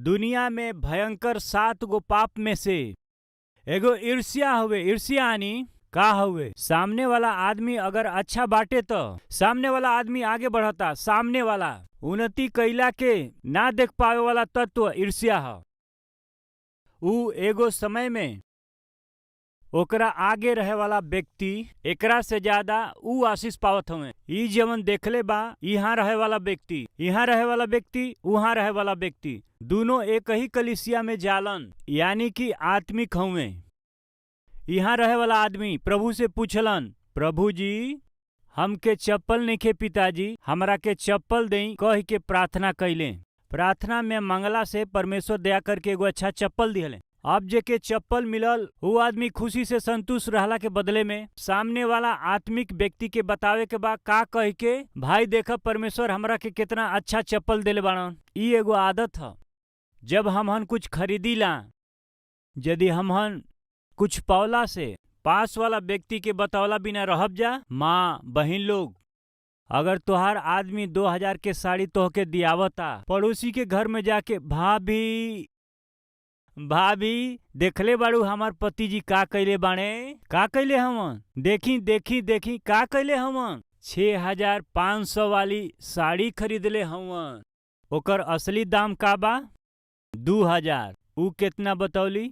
दुनिया में भयंकर 7 गो पाप में से एगो ईर्ष्या हुए। ईर्ष्या यानी का हुए, सामने वाला आदमी अगर अच्छा बाटे तो सामने वाला आदमी आगे बढ़ता, सामने वाला उन्नति कैला के ना देख पावे वाला तत्व ईर्ष्या है। ऊ एगो समय में ओकरा आगे रहे वाला व्यक्ति एकरा से ज्यादा ऊ आशीष पावत हवे। ई जवन देखले बा, यहाँ रहे वाला व्यक्ति, यहाँ रहे वाला व्यक्ति, वहाँ रहे वाला व्यक्ति, दोनों एक ही कलीसिया में जालन, यानी कि आत्मिक हवे। यहाँ रहे वाला आदमी प्रभु से पूछलन, प्रभु जी हमके चप्पल नइखे पिताजी, हमरा के चप्पल देई कह के प्रार्थना कैले। प्रार्थना में मंगला से परमेश्वर दया करके एगो अच्छा चप्पल दिहले। अब जेके चप्पल मिलल, वो आदमी खुशी से संतुष्ट रहला के बदले में सामने वाला आत्मिक व्यक्ति के बतावे के बाद का कह के, भाई देखा परमेश्वर हमरा के कितना अच्छा चप्पल देले बाड़न। ई एगो आदत है। जब हमहन कुछ खरीदीला, यदि हमहन कुछ पावला से पास वाला व्यक्ति के बतौला बिना रहब जा, माँ बहन लोग, अगर तोहार आदमी 2000 के साड़ी तोहके दियावता, पड़ोसी के घर में जाके भाभी भाभी देखले बाड़ू हमार पति जी का कैले बाणे, का कैले हमन, देखी देखी देखी का कैले हमन, 6500 वाली साड़ी खरीदले हमन। ओकर असली दाम का बा 2000, ऊ कितना बतौली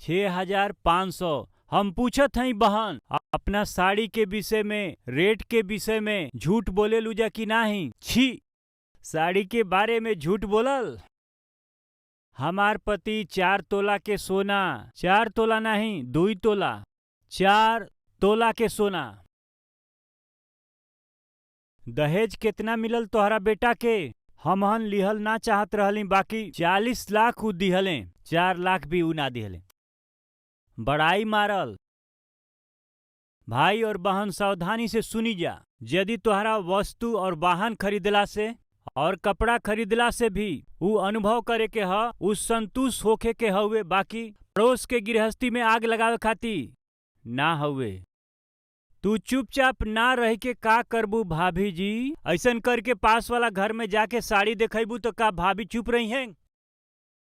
6500। हम पूछत हई बहन, अपना साड़ी के विषय में, रेट के विषय में झूठ बोले लूजा कि नाही? छी, साड़ी के बारे में झूठ बोलल। हमार पति 4 तोला के सोना, 4 तोला नहीं 2 तोला, 4 तोला के सोना। दहेज कितना मिलल तोहरा बेटा के? हमहन लिहल ना चाहत रहली, बाकी 40 लाख ऊ दिहले, 4 लाख भी ऊ ना दिहले। बड़ाई मारल। भाई और बहन सावधानी से सुनी जा, यदि तोहरा वस्तु और वाहन खरीदला से और कपड़ा खरीदला से भी ऊ अनुभव करे के ह, ऊ संतुष्ट होके के हवे, बाकी पड़ोस के गृहस्थी में आग लगावे खातिर ना हवे। तू चुपचाप ना रह के का करबू भाभी जी? ऐसन करके पास वाला घर में जाके साड़ी दिखेबू तो का भाभी चुप रही है?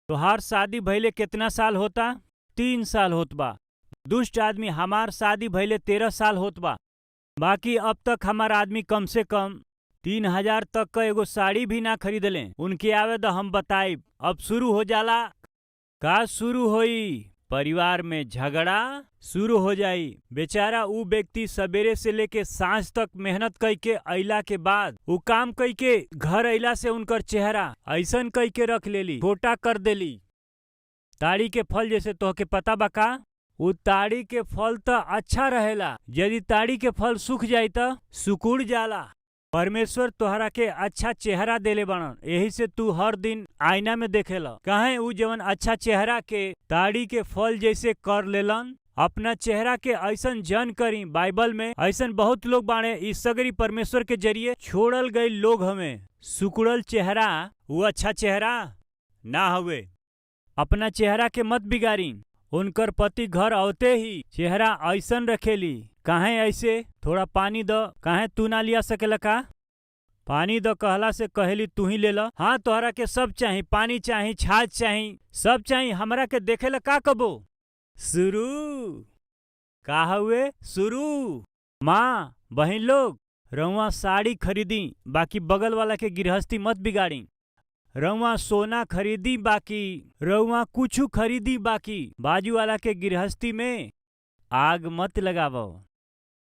तोहार शादी भइले कितना साल होता? 3 साल होत बा। दुष्ट आदमी, हमार शादी भइले 13 साल होत बा, बाकी अब तक हमार आदमी कम से कम 3000 तक का एगो साड़ी भी ना खरीदले। उनके आवे तो हम बताइब। अब शुरू हो जाला, का शुरू होई? परिवार में झगड़ा शुरू हो जाई। बेचारा ऊ व्यक्ति सवेरे से लेके सांझ तक मेहनत कई के अइला के बाद ऊ काम कई के घर अइला से उनकर चेहरा ऐसन कई के रख लेली, छोटा कर देली। ताड़ी के फल जैसे तोहके पता बा का? ऊ ताड़ी के फल तो अच्छा रहेला, यदि ताड़ी के फल सूख जाई तो सुकुड़ जाला। परमेश्वर तोहरा के अच्छा चेहरा देले बाड़न, यही से तू हर दिन आईना में देखेला। काहे ऊ जवन अच्छा चेहरा के ताड़ी के फल जैसे कर लेलन, अपना चेहरा के ऐसन जन करी। बाइबल में ऐसन बहुत लोग बाड़े, इस सगरी परमेश्वर के जरिए छोड़ल गए लोग हमें। सुकुड़ल चेहरा वो अच्छा चेहरा ना हवे। अपना चेहरा के मत बिगाड़ी। उनकर पति घर आवते ही चेहरा ऐसन रखेली। काहे ऐसे? थोड़ा पानी दो। काहे तू ना लिया सकेला का? पानी दो कहला से कहेली तू ही ले लो। हाँ, तोहरा के सब चाही, पानी चाही, छाछ चाही, सब चाही, हमरा के देखेला का कबो? शुरू का हुए? शुरू। माँ बहन लोग, रउआ साड़ी खरीदी, बाकी बगल वाला के गृहस्थी मत बिगाड़ी। रउआ सोना खरीदी, बाकी रउआ कुछ खरीदी, बाकी बाजू वाला के गृहस्थी में आग मत लगावो।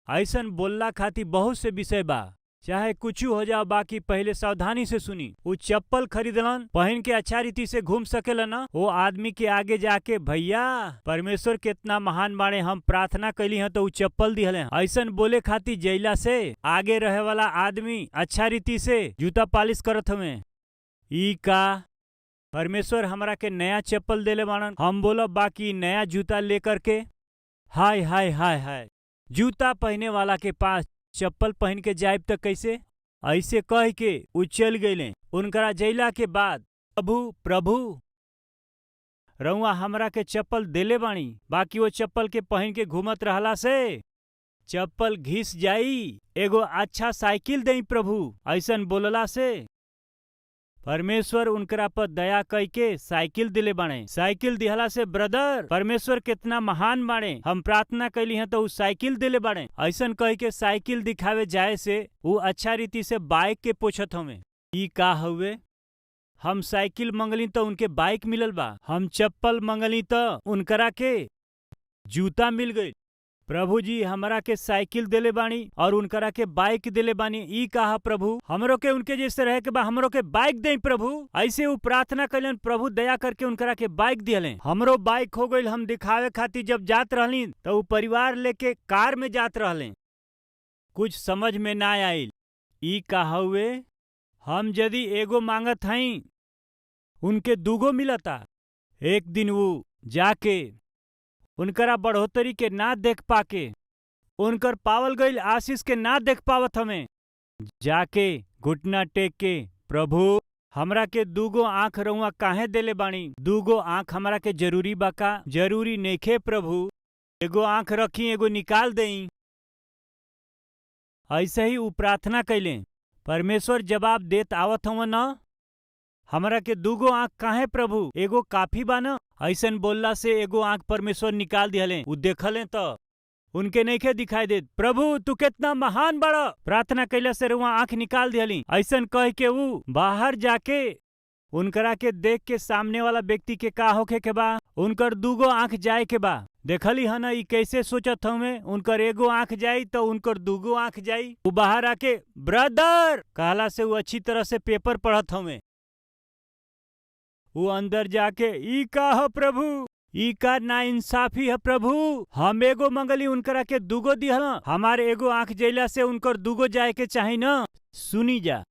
ऐसन बोलला खातिर बहुत से विषय बा, चाहे कुछ हो जाओ, बाकी पहले सावधानी से सुनी। वो चप्पल खरीदलन, पहन के अच्छा रीति से घूम सकेला ना? वो आदमी के आगे जाके, भैया परमेश्वर कितना महान बाड़े, हम प्रार्थना कैली हैं तो वो चप्पल दिहले। ऐसन बोले खातिर जैला से आगे रहे वाला आदमी अच्छा रीति से जूता पालिश करत हमें। ई का परमेश्वर हमरा के नया चप्पल देले बाड़न, हम बोलो बाकी नया जूता लेकर के, हाय हाय हाय हाय, जूता पहने वाला के पास चप्पल पहन के जाइब तक कैसे? ऐसे कह के उ चल गईले। उनकरा जैला के बाद, प्रभु प्रभु रउआ हमरा के चप्पल देले बानी, बाकी वो चप्पल के पहन के घूमत रहला से चप्पल घिस जाई। एगो अच्छा साइकिल देई प्रभु, ऐसन बोलला से परमेश्वर उनकरा पर दया कई के साइकिल दिले बाणे। साइकिल दिहला से ब्रदर परमेश्वर कितना महान बाणे, हम प्रार्थना कैली हैं तो उ साइकिल दिले बाणे। ऐसन कह के साइकिल दिखावे जाए से उ अच्छा रीति से बाइक के पोछत हमें। ई का हुए, हम साइकिल मंगली तो उनके बाइक मिलल बा, हम चप्पल मंगली तो उनकरा के जूता मिल गई। प्रभु जी हमरा के साइकिल दिले बानी और उनकरा के बाइक दिले बानी। ई कहा प्रभु हमरो के उनके जैसे रहे के बा, हमरो के बाइक दे प्रभु। ऐसे वो प्रार्थना कैलन, प्रभु दया करके उनकरा के बाइक दिले। हमरो बाइक हो गई, हम दिखावे खातिर जब जात रहली तो वो परिवार लेके कार में जात रहले, कुछ समझ में ना आइल। ई कहा हुए हम यदि एगो मांगत हई उनके दूगो मिलता। एक दिन वो जाके उनकरा बढ़ोतरी के ना देख पाके, उनकर पावल गईल आशीष के ना देख पावत हमें, जाके घुटना टेक के प्रभु हमरा के दूगो आंख रउआ काहे देले बानी, दूगो आंख हमरा के जरूरी बाका, जरूरी नइखे प्रभु, एगो आंख रखी एगो निकाल देई। ऐसे ही उ प्रार्थना कैले, परमेश्वर जवाब देत आवत हव न, हमरा के दूगो आंख काहे प्रभु, एगो काफी बा न। ऐसन बोलला से एगो आंख परमेश्वर निकाल दिहले। उ देखले तो उनके नइखे दिखाई देत, प्रभु तू कितना महान बड़ा। प्रार्थना कैला से रुआ आंख निकाल दिहली। ऐसन कह के उ बाहर जाके उनकरा के देख के सामने वाला व्यक्ति के का होखे के बा, उनकर दूगो आंख जाए के बा। देखली है ना ई कैसे सोचत हमें, उनकर एगो आंख जाई तो उनकर दूगो आंख जाई। वो बाहर आके ब्रदर कहला से वो अच्छी तरह से पेपर पढ़त हमें। वो अंदर जाके ई का हो प्रभु, ई का ना इंसाफी है प्रभु, हम एगो मंगली उनकरा के दूगो दिहल, हमारे एगो आंख जैला से उनकर दूगो जाए के चाही न। सुनी जा,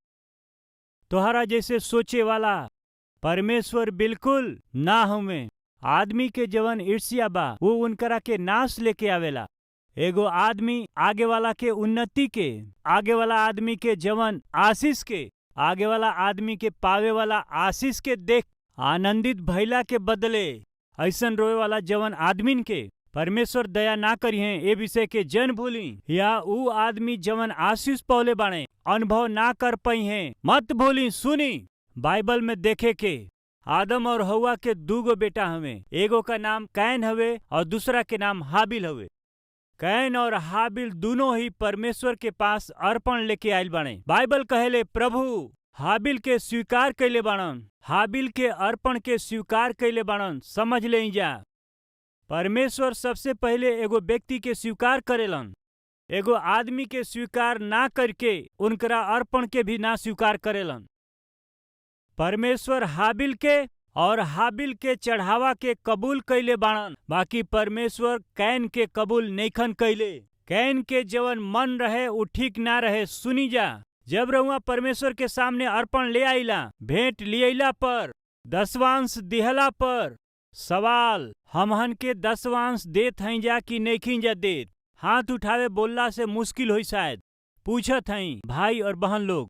तोहरा जैसे सोचे वाला परमेश्वर बिल्कुल ना हमें। आदमी के जवन ईर्ष्या बा वो उनकरा के नाश लेके आवेला। एगो आदमी आगे वाला के उन्नति के, आगे वाला आदमी के जवन आशीष के, आगे वाला आदमी के पावे वाला आशीष के देख आनंदित भइला के बदले ऐसन रोए वाला जवन आदमीन के परमेश्वर दया ना करी है। ए विषय के जन भूली, या ऊ आदमी जवन आशीष पौले बाणे अनुभव ना कर पाई है मत भूली। सुनी, बाइबल में देखे के आदम और हवा के दूगो बेटा हवे, एगो का नाम कैन हवे और दूसरा के नाम हाबिल हवे। कैन और हाबिल दोनों ही परमेश्वर के पास अर्पण लेके आयल बाणे। बाइबल कहेले प्रभु हाबिल के स्वीकार कैले बाणन, हाबिल के अर्पण के स्वीकार कैले बाणन। समझ ले जा, परमेश्वर सबसे पहले एगो व्यक्ति के स्वीकार करेलन, एगो आदमी के स्वीकार ना करके उनकरा अर्पण के भी ना स्वीकार करेलन। परमेश्वर हाबिल के और हाबिल के चढ़ावा के कबूल कैले बाणन, बाकी परमेश्वर कैन के कबूल नइखन कैले। कैन के जवन मन रहे उ ठीक ना रहे। सुनी जा, जब रउआ परमेश्वर के सामने अर्पण ले आइला, भेंट लियला पर, दसवांश दिहला पर, सवाल हमहन के दसवांश देत हई जा कि नइखिन जा देत। हाथ उठावे बोलला से मुश्किल होई शायद। पूछत हई भाई और बहन लोग,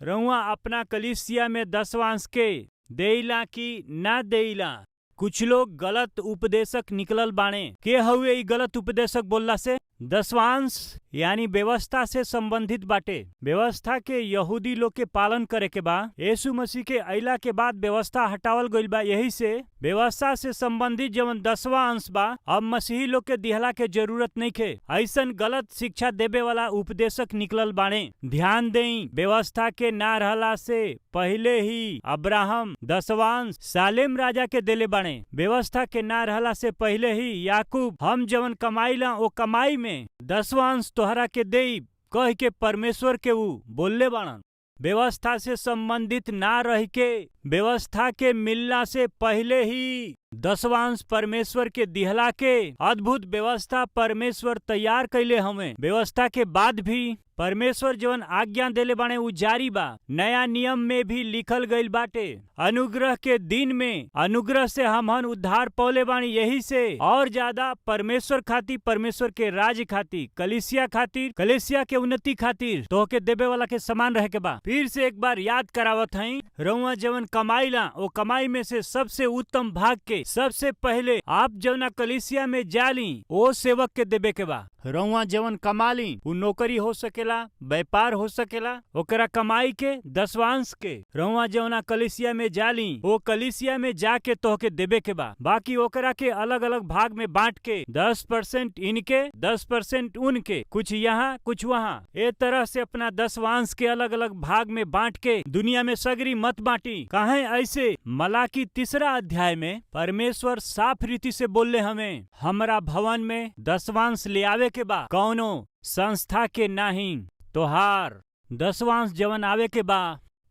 रउआ अपना कलीसिया में दसवांश के देइला कि ना देइला। कुछ लोग गलत उपदेशक निकलल बाणे। के हउए ई गलत उपदेशक बोलला से? दसवांश यानी व्यवस्था से संबंधित बाटे। व्यवस्था के यहूदी लोग के पालन करे के बा। यीशु मसीह के अइला के बाद व्यवस्था हटावल गइल बा, यही से व्यवस्था से संबंधित जवन दसवां अंश बा अब मसीही लोग के दिहला के जरूरत नइखे। ऐसन गलत शिक्षा देवे वाला उपदेशक निकलल बाणे। ध्यान देई, व्यवस्था के ना रहला से पहले ही अब्राहम दसवांश सालेम राजा के देले बाणे। व्यवस्था के ना रहला से पहले ही याकूब हम जवन कमाईला ओ कमाई में दसवांश तोहरा के देई कह के परमेश्वर के ऊ बोलले बाणन। व्यवस्था से संबंधित ना रह के व्यवस्था के मिलना से पहले ही दसवांश परमेश्वर के दिहला के अद्भुत व्यवस्था परमेश्वर तैयार कैले हमें। व्यवस्था के बाद भी परमेश्वर जवन आज्ञा देले बाणे उ जारी बा। नया नियम में भी लिखल गइल बाटे। अनुग्रह के दिन में अनुग्रह से हमहन उद्धार पौले बाणी। यही से और ज्यादा परमेश्वर खातिर, परमेश्वर के राज्य खातिर, कलीसिया खातिर, कलीसिया के उन्नति खातिर तोहके देवे वाला के समान रहे के बा। फिर से एक बार याद करावत हई, रउआ जवन कमाईला ओ कमाई में से सबसे उत्तम भाग के के सबसे पहले आप जवना कलीसिया में जाली ओ सेवक के देबे के बा। रउआ जवन कमाली उ नौकरी हो सकेला, व्यापार हो सकेला, ओकरा कमाई के दसवांश के रउआ जवना कलीसिया में जाली ओ कलीसिया में जाके तोहके देबे के बा। बाकी ओकरा के अलग अलग भाग में बांट के 10% इनके 10% उनके, कुछ यहाँ कुछ वहाँ, ए तरह से अपना दसवांश के अलग अलग भाग में बांट के दुनिया में सगरी मत बांटी। काहे ऐसे? मलाकी 3 अध्याय में परमेश्वर साफ रीति से बोलले हमें हमरा भवन में दसवांश ले आवे के बा, कौनो संस्था के नहीं। तोहार दसवांश जवन आवे के बा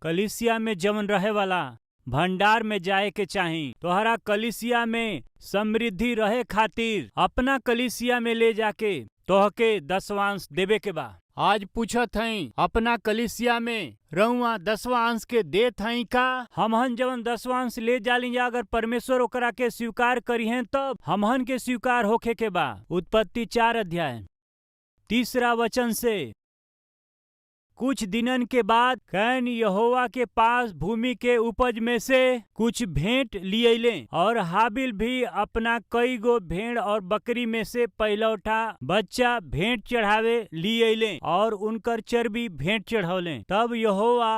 कलीसिया में जवन रहे वाला भंडार में जाए के चाही। तोहरा कलीसिया में समृद्धि रहे खातिर अपना कलीसिया में ले जाके तोहके दसवांश देवे के बा। आज पूछत हई अपना कलीसिया में रउआ दसवांश के देत हई का? हमहन जवन दसवांश ले जाली जा, अगर परमेश्वर ओकरा के स्वीकार करी हैं तब हमहन के स्वीकार होखे के बा। उत्पत्ति 4 अध्याय 3 वचन से कुछ दिनन के बाद कैन यहोवा के पास भूमि के उपज में से कुछ भेंट लियले और हाबिल भी अपना कई गो भेड़ और बकरी में से पहलौठा बच्चा भेंट चढ़ावे लियले और उनकर चर्बी भेंट चढ़ौले। तब यहोवा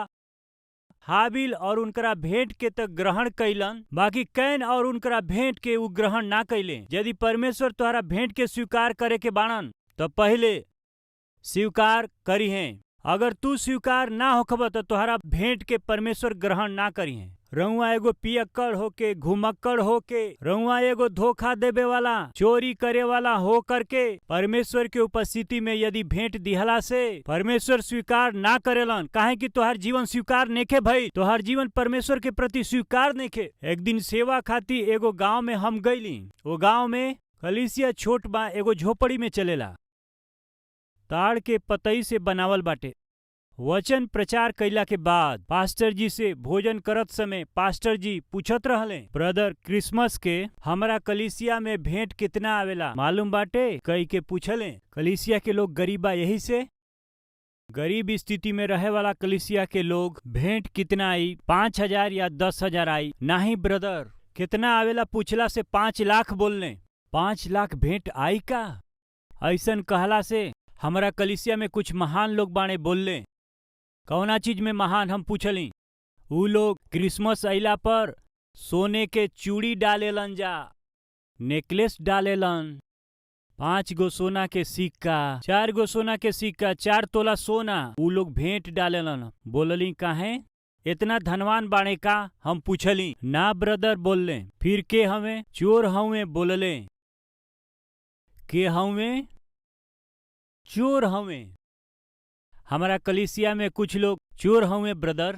हाबिल और उनकरा भेंट के तक ग्रहण कैलन, बाकी कैन और उनकरा भेंट के उ ग्रहण ना कैले। यदि परमेश्वर तुम्हारा भेंट के स्वीकार करे के बाणन तो पहले स्वीकार करी हैं। अगर तू स्वीकार ना होखब तो तोहरा भेंट के परमेश्वर ग्रहण ना करी है। रउआ एगो पियक्कड़ होके, घुमक्कड़ होके, रउआ एगो धोखा देवे वाला, चोरी करे वाला हो करके परमेश्वर के उपस्थिति में यदि भेंट दिहला से परमेश्वर स्वीकार ना करेलन। काहे कि तोहार जीवन स्वीकार नेखे भई, तोहार जीवन परमेश्वर के प्रति स्वीकार नेखे। एक दिन सेवा खातिर एगो गांव में हम गईली। वो गांव में कलीसिया छोट बा, एगो झोपड़ी में चलेला, ताड़ के पतई से बनावल बाटे। वचन प्रचार कैला के बाद पास्टर जी से भोजन करत समय पास्टर जी पूछत रहले, ब्रदर क्रिसमस के हमरा कलीसिया में भेंट कितना आवेला मालूम बाटे? कई के पूछले। कलीसिया के लोग गरीबा, यही से गरीब स्थिति में रहे वाला कलीसिया के लोग भेंट कितना आई, 5,000 या 10,000 आई? नहीं ब्रदर, कितना आवेला पूछला से 5 लाख बोलने। 5 लाख भेंट आई का? ऐसन कहला से हमरा कलीसिया में कुछ महान लोग बाणे बोलले। कौना चीज में महान? हम पूछली। ऊ लोग क्रिसमस अइला पर सोने के चूड़ी डालेलन जा, नेकलेस डालेलन, 5 गो सोना के सिक्का, 4 गो सोना के सिक्का, 4 तोला सोना ऊ लोग भेंट डालेलन। बोलली काहे? इतना धनवान बाणे का? हम पूछली। ना ब्रदर बोलले। फिर के हमें? चोर हमें बोलले। के हमें? चोर हमें। हमारा कलीसिया में कुछ लोग चोर हमें ब्रदर।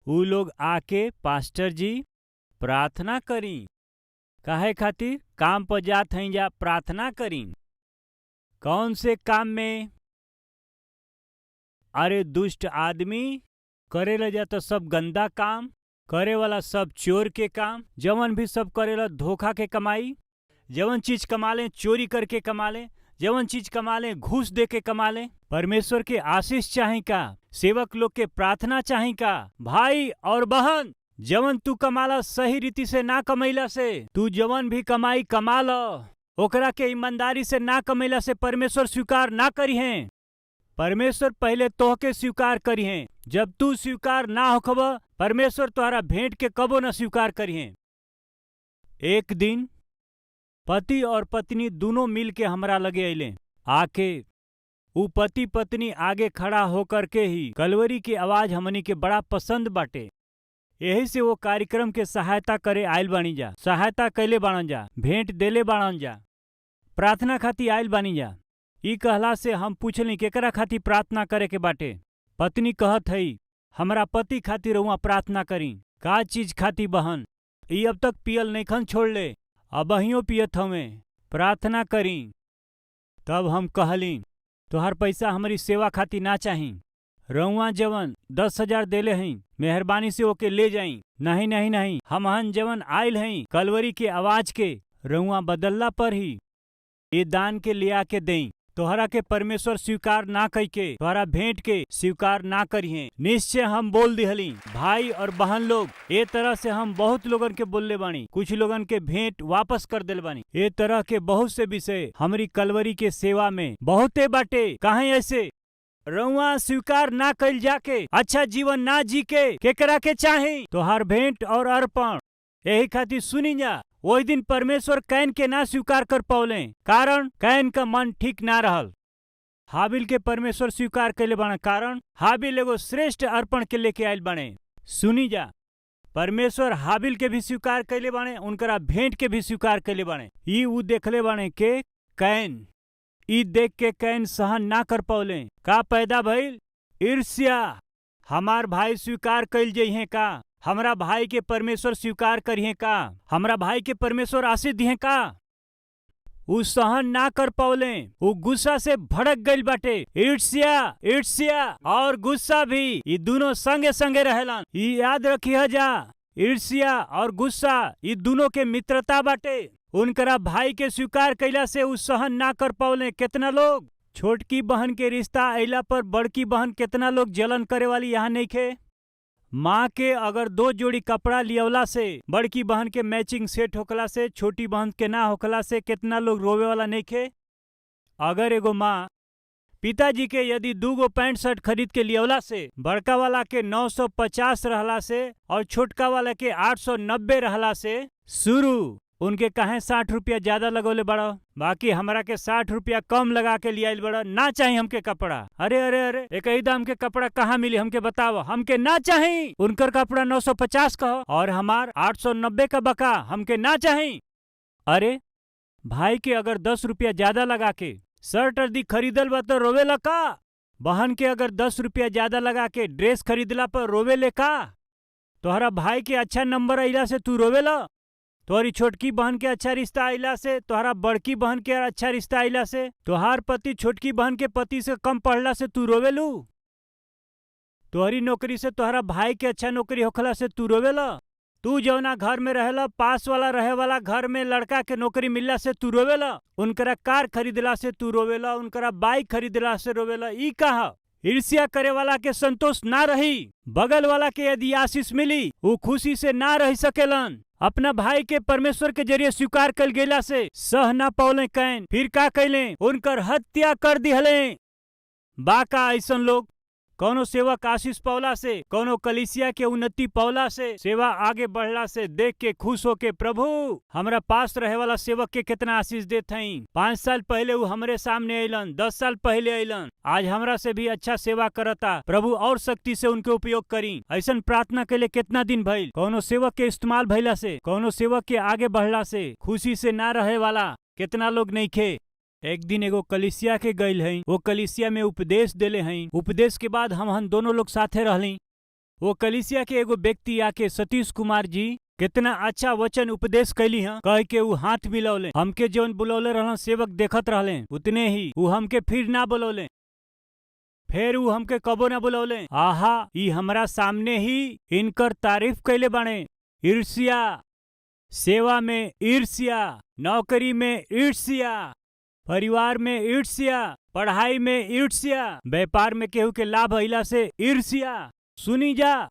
ऊ लोग आके पास्टर जी प्रार्थना करी। काहे खातिर? काम पर जात हई जा, प्रार्थना करी। कौन से काम में? अरे दुष्ट आदमी करेला जा तो सब गंदा काम, करे वाला सब चोर के काम, जवन भी सब करेला धोखा के कमाई, जवन चीज कमा ले चोरी करके कमा ले, जवन चीज कमा ले घूस दे के कमा ले। परमेश्वर के आशीष चाही का? सेवक लोग के प्रार्थना चाही का? भाई और बहन, जवन तू कमाला सही रीति से ना कमैला से, तू जवन भी कमाई कमा लो, ओकरा के ईमानदारी से ना कमैला से परमेश्वर स्वीकार ना करी हैं। परमेश्वर पहले तोहके स्वीकार करी हैं। जब तू स्वीकार ना होखब परमेश्वर तोहरा भेंट के कबो न स्वीकार करी हैं। एक दिन पति और पत्नी दोनों मिल के हमरा लगे अइले। आके ऊ पति पत्नी आगे खड़ा होकर के ही कलवरी की आवाज हमनी के बड़ा पसंद बाटे, यही से वो कार्यक्रम के सहायता करे आयल बानी जा। सहायता कैले बाणन जा, भेंट देले बाणन जा, प्रार्थना खातिर आयल बानी जा। ई कहला से हम पूछली केकरा खातिर प्रार्थना करे के बाटे? पत्नी कहत हई हमरा पति खातिर रउआ प्रार्थना करी। का चीज खातिर बहन? ई अब तक पियल नइखन छोड़ले, अबहियो पियत हमें, प्रार्थना करी। तब हम कहली तोहर पैसा हमारी सेवा खातिर ना चाही, रउआ जवन 10,000 देले हई मेहरबानी से ओके ले जाई। नहीं नहीं नहीं, हमहन जवन आयल हई कलवरी के आवाज के रउआ बदलला पर ही ये दान के ले आके देई। तोहरा के परमेश्वर स्वीकार ना कइके तोहरा भेंट के स्वीकार ना करिए। निश्चय हम बोल दिहली भाई और बहन लोग, ए तरह से हम बहुत लोगन के बोलले बानी, कुछ लोगन के भेंट वापस कर दिल बानी। ए तरह के बहुत से विषय हमारी कलवरी के सेवा में बहुते बाटे। काहे ऐसे रउआ स्वीकार ना कइल जाके अच्छा जीवन ना जी के केकरा के चाहे तोहार भेंट और अर्पण। यही खातिर सुनी जा, वही दिन परमेश्वर कैन के ना स्वीकार कर पौले, कारण कैन का मन ठीक ना रहल। हाबिल के परमेश्वर स्वीकार कैले बाणे, कारण हाबिल एगो श्रेष्ठ अर्पण के लेके आयल बाणे। सुनी जा, परमेश्वर हाबिल के भी स्वीकार कैले बाणे, उनकरा भेंट के भी स्वीकार कैले बाणे। ई ऊ देखले बाणे के कैन, ई देख के कैन सहन ना कर पौले। का पैदा भइल? ईर्ष्या। हमार भाई स्वीकार कैल जइहे का? हमरा भाई के परमेश्वर स्वीकार करिए का? हमरा भाई के परमेश्वर आशीष दिए का? उ सहन ना कर पौले, उ गुस्सा से भड़क गइल बाटे। ईर्ष्या, ईर्ष्या और गुस्सा भी ये दोनों संगे संगे रहेलन। ये याद रखिए जा, ईर्ष्या और गुस्सा ये दोनों के मित्रता बाटे। उनकरा भाई के स्वीकार कैला से उ सहन ना कर पौले। कितना लोग छोटकी बहन के रिश्ता अइला पर बड़की बहन कितना लोग जलन करे वाली यहाँ नहीं खे। माँ के अगर 2 जोड़ी कपड़ा लियवला से, बड़की बहन के मैचिंग सेट होखला से, छोटी बहन के ना होखला से कितना लोग रोवे वाला नहीं खे। अगर एगो माँ पिताजी के यदि 2 गो पैंट शर्ट खरीद के लियवला से, बड़का वाला के 950 रहला से और छोटका वाला के 890 रहला से, शुरू उनके कहे 60 रुपया ज्यादा लगौले बड़ा, बाकी हमरा के 60 रुपया कम लगा के लियाइल बड़ा। ना चाहिए हमके कपड़ा। अरे अरे अरे, एक ही दाम के कपड़ा कहाँ मिली हमके बताओ। हमके ना चाहिए। उनकर कपड़ा 950 का और हमार 890 का बका, हमके ना चाहिए। अरे भाई के अगर 10 रुपया ज्यादा लगा के शर्ट अर्दी खरीदल बा तो रोवेला का? बहन के अगर 10 रुपया ज्यादा लगा के ड्रेस खरीदला पर रोवेले का? तोहरा भाई के अच्छा नंबर अइला से तू रोवेला? तोहरी छोटकी बहन के अच्छा रिश्ता आइला से, तोहरा बड़की बहन के अच्छा रिश्ता आइला से, तोहार पति छोटकी बहन के पति से कम पढ़ला से तू रोवेलू? तोहरी नौकरी से तोहरा भाई के अच्छा नौकरी होखला से तू रोवेला? तू जौना घर में रहेला, पास वाला रहे वाला घर में लड़का के नौकरी मिलला से तू रोवेला? उनकरा कार खरीदला से तू रोवेला? उनकरा बाइक खरीदला से रोवेला? ई कहा ईर्ष्या करे वाला के संतोष ना रही। बगल वाला के यदि आशीष मिली, वो खुशी से ना रह सकेलन। अपना भाई के परमेश्वर के जरिए स्वीकार कल गेला से सह ना पौले कैन, फिर का कैले? उनकर हत्या कर दिहले। बाका ऐसन लोग कौनो सेवक आशीष पौला से, कौनो कलीसिया के उन्नति पौला से, सेवा आगे बढ़ला से देख के खुश होके, प्रभु हमरा पास रहे वाला सेवक के कितना आशीष देत हई। 5 साल पहले वो हमरे सामने अइलन, 10 साल पहले अइलन, आज हमरा से भी अच्छा सेवा करता। प्रभु और शक्ति से उनके उपयोग करी। ऐसन प्रार्थना के लिए कितना दिन भइल। कौनो सेवक के इस्तेमाल भइला से, कौनो सेवक के आगे बढ़ला से खुशी से ना रहे वाला कितना लोग नहीं खे। एक दिन एगो कलिसिया के गइल हई, वो कलिसिया में उपदेश देले हई। उपदेश के बाद हम दोनों लोग साथे रहली। वो कलिसिया के एगो व्यक्ति आके सतीश कुमार जी कितना अच्छा वचन उपदेश कैली हैं, कह के वो हाथ मिलौले। हमके जौन बुलौले रहलन सेवक देखत रहले, उतने ही वो हमके फिर ना बुलौले। फिर वो हमके कबो ना बुलौले। आहा, ई हमरा सामने ही इनकर तारीफ कैले बाणे। ईर्ष्या, सेवा में ईर्ष्या, नौकरी में ईर्ष्या, परिवार में ईर्ष्या, पढ़ाई में ईर्ष्या, व्यापार में केहू के लाभ अइला से ईर्ष्या। सुनी जा,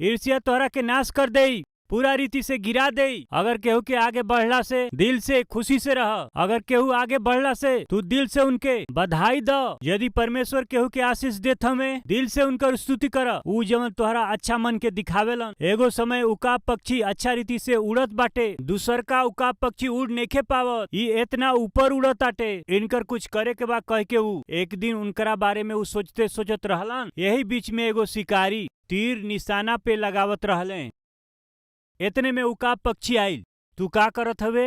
ईर्ष्या तोहरा के नाश कर देई, पूरा रीति से गिरा देई। अगर केहू के आगे बढ़ला से दिल से खुशी से रह। अगर केहू आगे बढ़ला से तू दिल से उनके बधाई दो। यदि परमेश्वर केहू के आशीष देत हमें, दिल से उनकर स्तुति कर। ऊ जवन तोहरा अच्छा मन के दिखावेलन। एगो समय उकाब पक्षी अच्छा रीति से उड़त बाटे, दूसर का उकाब पक्षी उड़ नेखे पावत। ये इतना ऊपर उड़त आटे, इनकर कुछ करे के बा कह के ऊ एक दिन उनकरा बारे में ऊ सोचते सोचत रहलन। यही बीच में एगो शिकारी तीर निशाना पे लगावत रहले। इतने में उकाब पक्षी आइल। तू का करत हवे?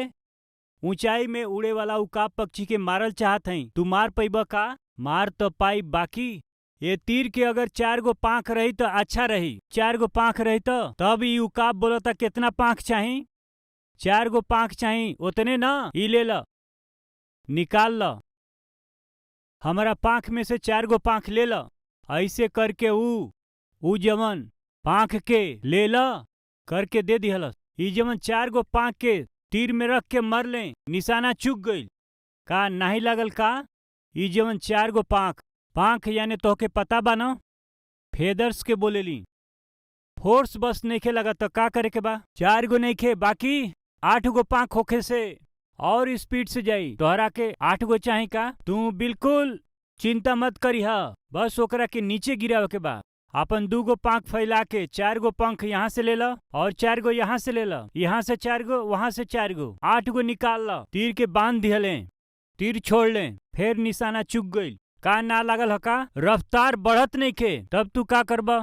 ऊंचाई में उड़े वाला उकाब पक्षी के मारल चाहत हई। तू मार पैबा का? मार तो पाई, बाकी ये तीर के अगर 4 गो पांख रही तो अच्छा रही। 4 गो पांख रही तो तब ई उकाब बोलता कितना पांख चाही? 4 गो पांख चाही। उतने ना, ई ले ल, निकाल ल, हमारा पांख में से 4 गो पांख ले ल। ऐसे करके ऊ जवन पांख के ले ल करके दे दिहलस। ई जवन 4 गो पांख के तीर में रख के मर ले, निशाना चुक गई। का नहीं लागल का? ई जवन 4 गो पाँख, पाँख यानी तोहके पता बा न, फेदर्स के बोलेली। फोर्स बस नइखे लगा तो का करे के बा? 4 गो नइखे, बाकी 8 गो पाँख होखे से और स्पीड से जाई। तोहरा के 8 गो चाही का? तू बिल्कुल चिंता मत करिहा, बस ओकरा के नीचे गिरावे के बा। अपन 2 गो पाँख फैला के 4 गो पंख यहाँ से ले ला और 4 गो यहाँ से ले ला, यहाँ से 4 गो, वहां से 4 गो, 8 गो निकाल ला। तीर के बांध दिहले, तीर छोड़ ले, फिर निशाना चुक गई। का ना लागल हका? रफ्तार बढ़त नहीं खे, तब तू का करबा?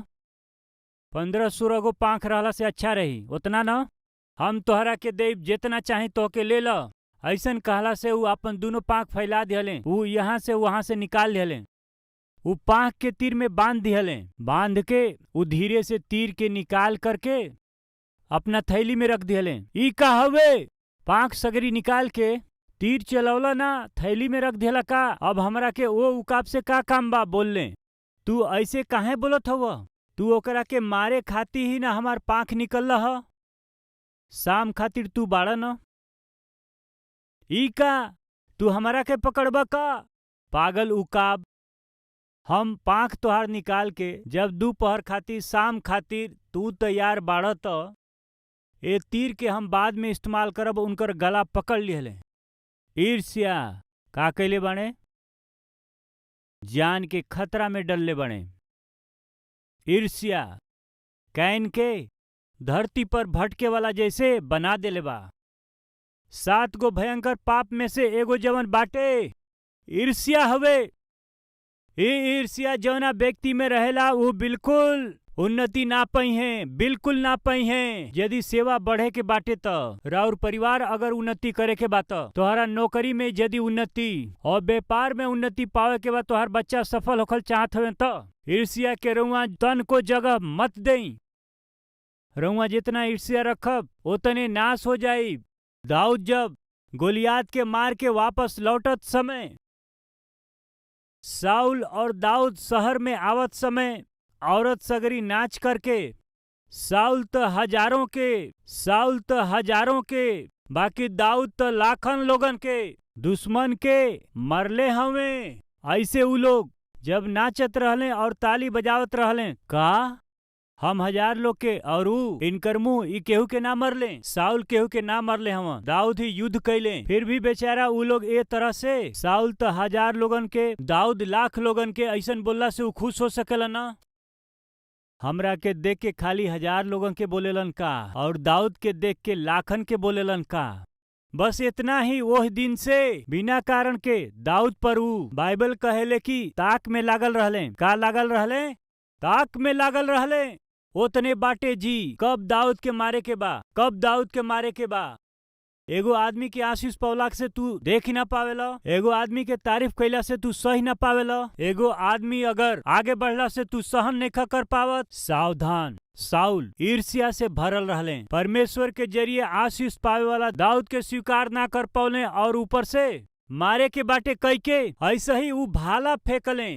15-16 गो पाँख रहला से अच्छा रही। उतना न हम तोहरा के देब, जितना चाहे तोहके ले ला। ऐसन कहला से ऊ अपन दोनों पाँख फैला दिहले, ऊ यहाँ से वहां से निकाल दिहले। ऊ पाँख के तीर में बांध दिहले, बांध के ऊ धीरे से तीर के निकाल करके अपना थैली में रख दिहले। ई का हवे? पाँख सगरी निकाल के तीर चलौला ना, थैली में रख दिहला का? अब हमरा के वो उकाब से का काम बा? बोल ले, तू ऐसे काहे बोलत हवा? तू ओकरा के मारे खाती ही ना हमार पाँख निकल ह, शाम खातिर तू बाड़ा न। ई का तू हमारा के पकड़बा का? पागल उकाब, हम पाँख तोहार निकाल के जब दोपहर खातिर शाम खातिर तू तैयार बाड़ा त ए तीर के हम बाद में इस्तेमाल करब। उनकर गला पकड़ लिहले। ईर्ष्या का कैले बने? जान के खतरा में डलले बने। ईर्ष्या कैन के धरती पर भटके वाला जैसे बना देले बा। 7 गो भयंकर पाप में से एगो जवन बाटे ईर्ष्या हवे। ये ईर्ष्या जौना व्यक्ति में रहेला वो बिल्कुल उन्नति ना पाई है, बिल्कुल ना पाई है। यदि सेवा बढ़े के बाटे त, राउर परिवार अगर उन्नति करे के बात, तोहरा नौकरी में यदि उन्नति और व्यापार में उन्नति पावे के बाद, तोहर बच्चा सफल होखल चाहत हवे त ईर्ष्या के रउआ तन को जगह मत देई। रउआ जितना ईर्ष्या रखब उतने नाश हो जाई। दाऊद जब गोलियात के मार के वापस लौटत समय, साउल और दाऊद शहर में आवत समय औरत सगरी नाच करके, साउल तो हजारों के, बाकी दाऊद तो लाखन लोगन के दुश्मन के मरले हवे। ऐसे उ लोग जब नाचत रहले और ताली बजावत रहले, का हम 1000 लोग के और ऊ इनकर मुंह ई केहू के ना मरले। साउल केहू के ना मरले हवा, दाऊद ही युद्ध कैले। फिर भी बेचारा ऊ लोग ए तरह से, साउल तो 1000 लोगन के, दाऊद लाख लोगन के, ऐसन बोलला से ऊ खुश हो सकेला ना? हमरा के देख के खाली 1000 लोगन के बोलेलन का, और दाऊद के देख के लाखन के बोलेलन का? बस इतना ही। वह दिन से बिना कारण के दाऊद पर ऊ बाइबल कहेले कि ताक में लागल रहले। का लागल रहले? ताक में लागल रहले। ओतने बाटे जी, कब दाऊद के मारे के बा, कब दाऊद के मारे के बा। एगो आदमी के आशीष पौला से तू देख ही ना पावेला, एगो आदमी के तारीफ कैला से तू सही ना पावेला, एगो आदमी अगर आगे बढ़ला से तू सहन नहीं कर पावत। सावधान। साउल ईर्ष्या से भरल रहले, परमेश्वर के जरिए आशीष पावे वाला दाऊद के स्वीकार ना कर पौले और ऊपर से मारे के बाटे कई के ऐसे ही ऊ भाला फेंकले।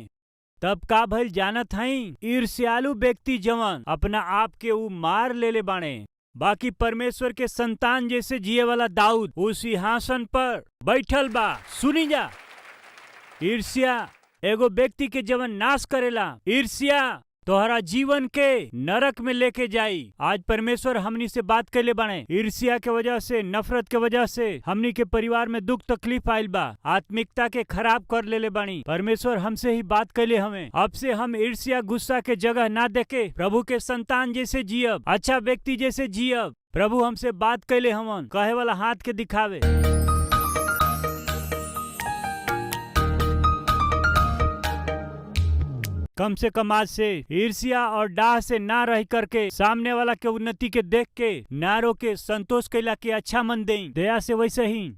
तब का भइल जानत हई? ईर्ष्यालु व्यक्ति जवन अपना आप के ऊ मार लेले बाणे, बाकी परमेश्वर के संतान जैसे जिए वाला दाऊद उस सिंहासन पर बैठल बा। सुनी जा, ईर्ष्या एगो व्यक्ति के जवन नाश करेला। ईर्ष्या तोहरा जीवन के नरक में लेके जाई। आज परमेश्वर हमनी से बात कैले बाणे। ईर्ष्या के वजह से, नफरत के वजह से हमनी के परिवार में दुख तकलीफ आइल बा, आत्मिकता के खराब कर लेले बानी। परमेश्वर हमसे ही बात कैले हमें। अब से हम ईर्ष्या गुस्सा के जगह ना देके प्रभु के संतान जैसे जियब, अच्छा व्यक्ति जैसे जियब। प्रभु हमसे बात कैले हमन, कहे वाला हाथ के दिखावे। कम से कम आज से ईर्ष्या और डाह से ना रह करके, सामने वाला के उन्नति के देख के ना रोके, संतोष कैला के अच्छा मन दें। दया से वैसे ही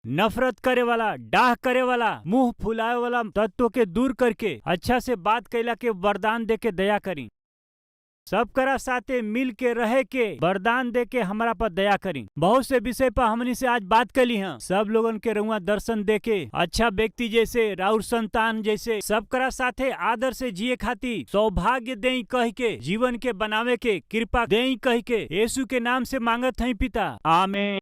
नफरत करे वाला, डाह करे वाला, मुंह फुलाए वाला तत्व के दूर करके अच्छा से बात कैला के वरदान दे के दया करी। सब करा साथे मिल के रहे के वरदान दे के हमारा पर दया करी। बहुत से विषय पर हमनी से आज बात कली हैं। सब लोगन के रउआ दर्शन दे के अच्छा व्यक्ति जैसे, राउर संतान जैसे, सब करा साथे आदर से जिए खातिर सौभाग्य देई कह के, जीवन के बनावे के कृपा देई कह के यीशु के नाम से मांगत हई पिता, आमीन।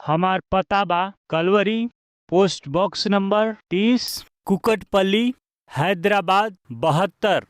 हमार पता बा Calvary, post box number 30, Kukatpally, Hyderabad 72।